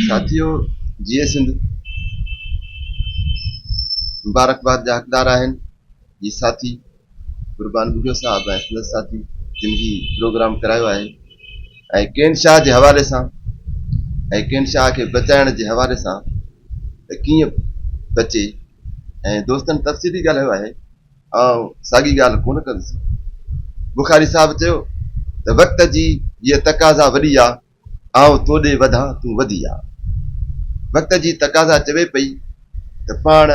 साथियों, जीए सिंध मुबारकबाद जा हक़दार आहिनि। ये साथी कुर्बान बुढ़ियो साहब ऐं फिरोज़ साथी जिन ही प्रोग्राम करायो आहे ऐं केन शाह जे हवाले सां ऐं केन शाह खे बचाइण जे हवाले सां त कीअं बचे ऐं दोस्तनि तफ़सीली ॻाल्हायो आहे। साॻी ॻाल्हि कोन कंदुसि। बुखारी साहब चयो त वक़्त जी हीअ तक़ाज़ा वॾी आहे, आउं तोॾे वधां तूं वधी आ। वक़्त जी तक़ाज़ा चवे पई त पाण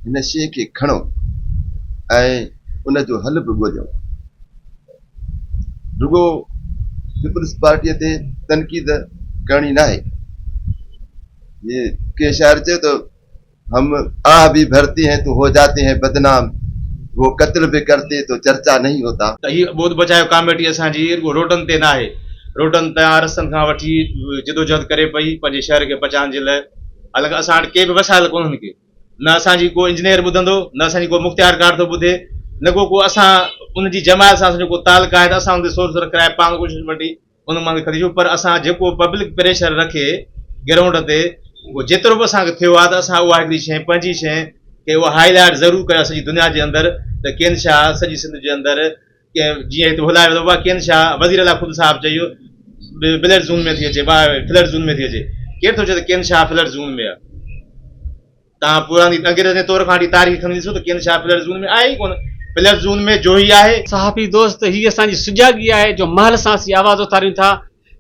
हिन शइ खे खणो ऐं उन जो हल बि ॻोल्हियो। रुॻो पीपल्स पार्टीअ ते तनक़ीद करणी नाहे। ये के शाइर चयो त हम आह भी भरते हैं तो हो जाते हैं बदनाम, वो कत्ल भी करते तो चर्चा नहीं होता। ये बोध बचायो कमेटी असांजी रोडन ते ना है, रोडन ते रस्तनि खां वठी जिदोजहद करे पई पंहिंजे शहर खे बचाइण जे लाइ। हालांकि असां वटि के बि वसाइल कोन्हनि के, न असांजी को इंजीनियर ॿुधंदो, न असांजी को मुख़्तियारकार थो ॿुधे, न को असां उनजी जमायत सां जेको तालुक आहे त असां उनते सोच रखाए पाण कोशिशि वठी उन मां ख़रीदूं। पर असां जेको पब्लिक प्रेशर रखे ग्राउंड ते उहो जेतिरो बि असांखे थियो आहे त असां उहा हिकिड़ी शइ पंहिंजी शइ के उहा हाईलाइट ज़रूरु कयो सॼी दुनिया जे अंदरि त केन शाह सॼी सिंध जे अंदरि जीअं हिते हुलाए वेंदो आहे। केन शाह वज़ीर अला ख़ुदि साहब चयो फ्लड ज़ोन में थी अचे, फ्लड ज़ोन में थी अचे। केरु थो चए त केन शाह फ्लड ज़ोन में आहे? तव्हां पुरानी अंग्रेज़ जे तौर खां वठी तारीख़ खणी ॾिसो त केन शाह फ्लड ज़ोन में आहे ई कोन। फ्लड ज़ोन में जो ही आहे। साहबी दोस्त, ही असांजी सुजागी आहे जो महल सां असीं आवाज़ उथारियूं था।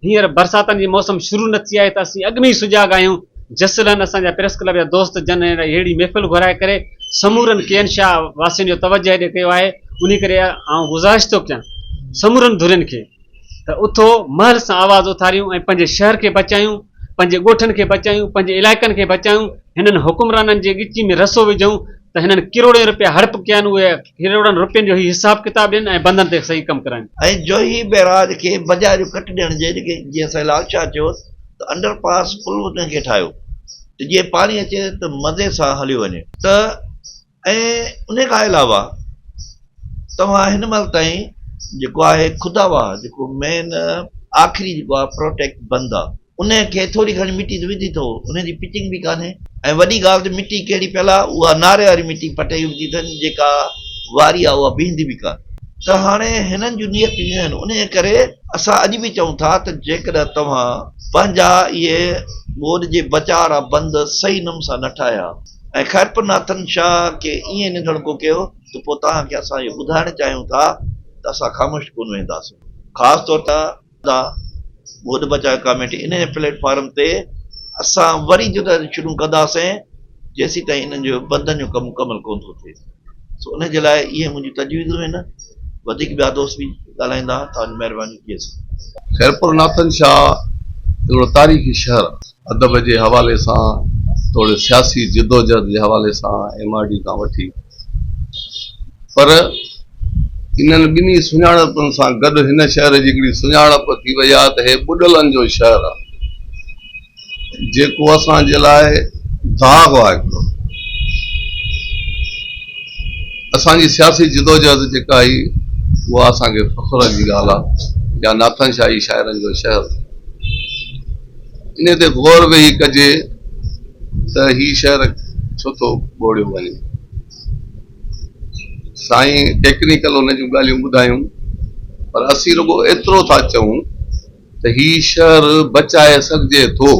हींअर बरसातनि जी मौसम शुरू न थी आहे त असीं अॻु में ई सुजाग आहियूं। जसलन असांजा प्रेस क्लब जा दोस्त जन अहिड़ी महफ़िल घुराए करे समूरनि केन शाह वासियुनि जो तवजह हेॾे कयो आहे। उन करे आउं गुज़ारिश थो कयां समूरनि धुरियुनि खे त उथो महल सां आवाज़ उथारियूं ऐं पंहिंजे शहर खे बचायूं, पंहिंजे ॻोठनि खे बचायूं, पंहिंजे इलाइक़नि खे बचायूं। हिननि हुकुमराननि जे ॻिची में रसो विझूं त हिननि किरोड़नि रुपया हड़प कया आहिनि, उहे किरोड़नि रुपयनि जो हिसाब किताब ॾियनि ऐं बंधनि ते सही कमु कराइनि। ऐं जोही बैराज खे बजारियूं कटे ॾियण जे जीअं सैलाब शाह चयो त अंडरपास पुल उनखे ठाहियो त जीअं पाणी अचे त मज़े सां हलियो वञे त। ऐं उन खां अलावा तव्हां हिन महिल ताईं जेको आहे खुदावाह जेको मेन आख़िरी जेको आहे प्रोटेक्ट बंदि आहे उनखे थोरी घणी मिटी त विझी थो, उनजी पिचिंग बि कान्हे। ऐं वॾी ॻाल्हि त मिटी कहिड़ी पियल आहे, उहा नारे वारी मिटी पटाई विझी अथनि, जेका वारी आहे उहा बीहंदी बि कान। त हाणे हिननि जूं नियतियूं आहिनि, उन करे असां अॼु बि चऊं था त जेकॾहिं तव्हां पंहिंजा इहे ॿोॾि जे बचाव वारा बंद सही नम सां न ठाहिया ऐं खैरपनाथन शाह खे ईअं निधण को कयो त पोइ तव्हांखे असां इहो ॿुधाइण चाहियूं था त असां ख़ामोश कोन वेंदासीं। ख़ासि तौर ते ॿोॾि बचाव कमेटी इन प्लेटफॉर्म ते असां वरी जॾहिं शुरू कंदासीं जेसीं ताईं इन्हनि जो बंदनि जो कमु मुकमल कोन थो थिए। सो उन जे लाइ इहे मुंहिंजियूं तजवीज़ूं आहिनि। वधीक ॿिया दोस्त बि ॻाल्हाईंदा, तव्हांजी महिरबानी कई। खैरपुरनाथन शाह हिकिड़ो तारीख़ी शहर अदब जे हवाले सां, थोरे सियासी जिदोजहद जे हवाले सां, MRD खां वठी, पर इन्हनि ॿिन्ही सुञाणपनि सां गॾु हिन शहर जी हिकिड़ी सुञाणप थी वई आहे त हे ॿुॾलनि जो शहर आहे, जेको असांजे लाइ दाग़ आहे हिकिड़ो। असांजी सियासी जिदोजहद जेका आई उहा असांखे फ़ख्र जी ॻाल्हि आहे, या नाथन शाही शाइरनि जो शहर। इन ते गौर वेही कजे त ही शहर छो थो ॿोड़ियो वञे। साईं टेक्निकल उन जूं ॻाल्हियूं ॿुधायूं, पर असीं रुॻो एतिरो था चऊं त ही शहर बचाए सघिजे थो,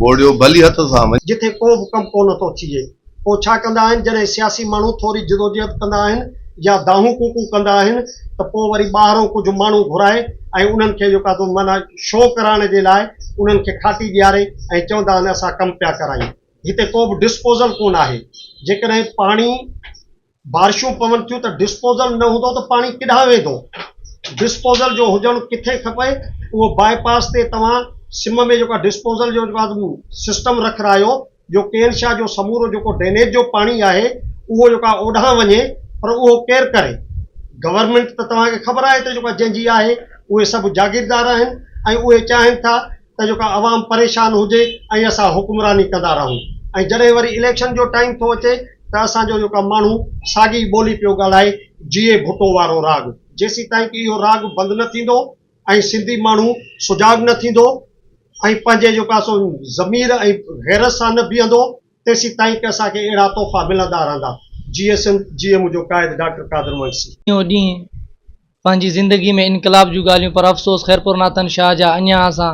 ॿोड़ियो भली हथ सां वञे। जिथे को बि कमु कोन थो थिए, पोइ छा कंदा आहिनि, जॾहिं सियासी माण्हू थोरी जिदोजहद कंदा आहिनि या दाहूं कूकू कंदा आहिनि त पोइ वरी ॿाहिरों कुझु माण्हू घुराए ऐं उन्हनि खे जेका थो माना शो कराइण जे लाइ उन्हनि खे खाटी ॾियारे ऐं चवंदा आहिनि असां कमु पिया करायूं। हिते को बि डिस्पोज़ल कोन आहे। जेकॾहिं पाणी बारिशूं पवनि थियूं त डिस्पोज़ल न हूंदो त पाणी किॾां वेंदो। डिस्पोज़ल जो हुजणु किथे खपे, उहो बाईपास ते तव्हां सिम में जेको डिस्पोज़ल जो जेको सिस्टम रखायो, जो केन शाह जो समूरो जेको ड्रेनेज जो पाणी आहे उहो जेको ओॾां वञे, पर उहो केरु करे? गवर्नमेंट त तव्हांखे ख़बर आहे त जेका जंहिंजी आहे उहे सभु जागीरदार आहिनि ऐं उहे चाहिनि था त जेका आवाम परेशान हुजे ऐं असां हुकुमरानी कंदा रहूं। ऐं जॾहिं वरी इलेक्शन जो टाइम थो अचे त असांजो जेका माण्हू साॻी ॿोली पियो ॻाल्हाए, जीए भुटो वारो राग। जेसीं ताईं की इहो राग बंदि न थींदो ऐं सिंधी माण्हू सुजाग न थींदो ऐं पंहिंजे जेको आहे सो ज़मीर ऐं गैरत सां न बीहंदो तेसीं ताईं की असांखे अहिड़ा तोहफ़ा मिलंदा रहंदा। जीअं मुंहिंजो क़ाइद डॉक्टर कादर मुंशी। ॾींहों ॾींहुं पंहिंजी ज़िंदगी में इनकलाब जूं ॻाल्हियूं, पर अफ़सोस ख़ैरपुर नाथन शाह जा अञा असां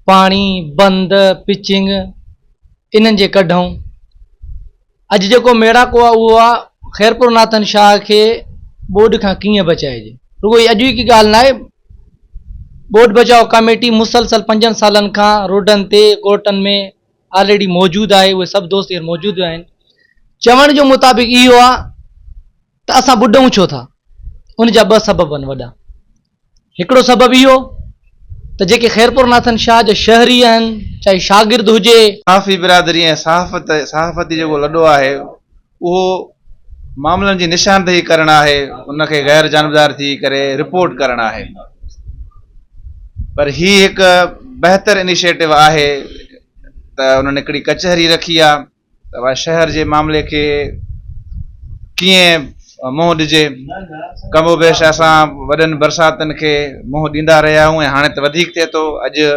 पाणी, बंद, पिचिंग इन्हनि जे कढूं। अॼु जेको मेड़ाको आहे उहो आहे ख़ैरपुर नाथन शाह खे ॿोॾि खां कीअं बचाइजे। रुगो अॼु ई की ॻाल्हि न आहे, ॿोॾि बचाओ कमेटी मुसलसल 5 सालनि खां रोडनि ते ॻोठनि में ऑलरेडी मौजूदु आहे। उहे सभु दोस्त मौजूदु आहिनि। चवण जो मुताबिक़ इहो आहे त असां ॿुॾूं छो था। उन जा 2 सबब आहिनि वॾा। हिकिड़ो सबब इहो त जेके ख़ैरपुर नाथन शाह जा शहरी आहिनि, चाहे शागिर्द हुजे, सहाफ़ी बिरादरी ऐं सहाफ़ती जेको लॾो आहे उहो मामलनि जी निशानदेही करणु आहे, उनखे गैर जानबदार थी करे रिपोर्ट करणु आहे। पर ही हिकु बहितर इनिशिएटिव आहे त उन्हनि हिकिड़ी कचहरी रखी आहे त भाई शहर जे मामले खे कीअं मुंहुं ॾिजे। कमो बेश असां वॾनि बरसातनि खे मुंहुं ॾींदा रहिया आहियूं ऐं हाणे त वधीक थिए थो। अॼु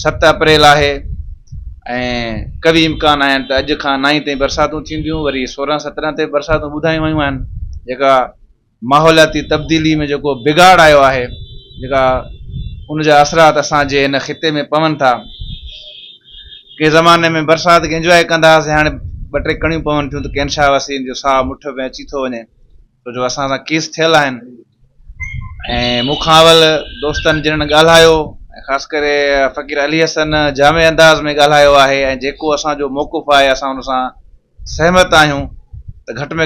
7 अप्रैल आहे ऐं कवी इम्कान आहिनि त अॼु खां 9 ताईं बरसातूं थींदियूं, वरी 16-17 ते बरसातूं ॿुधायूं वियूं आहिनि। जेका माहौलियाती तब्दीली में जेको बिगाड़ आयो आहे, जेका उनजा असरात असांजे हिन ख़िते में पवनि था। के ज़माने में बरसात खे इंजॉय कंदा हुआसीं, हाणे 2-3 कणियूं पवनि थियूं त कैंशा वसीन जो साह मुठ में अची थो वञे, छो जो असां सां केस थियल आहिनि। ऐं मूंखां अवल दोस्तनि जिन्हनि ॻाल्हायो, ख़ासि करे फ़कीर अली हसन जामे अंदाज़ में ॻाल्हायो आहे, ऐं जेको असांजो मौक़ुफ़ आहे असां उन सां सहमत आहियूं त घटि में घटि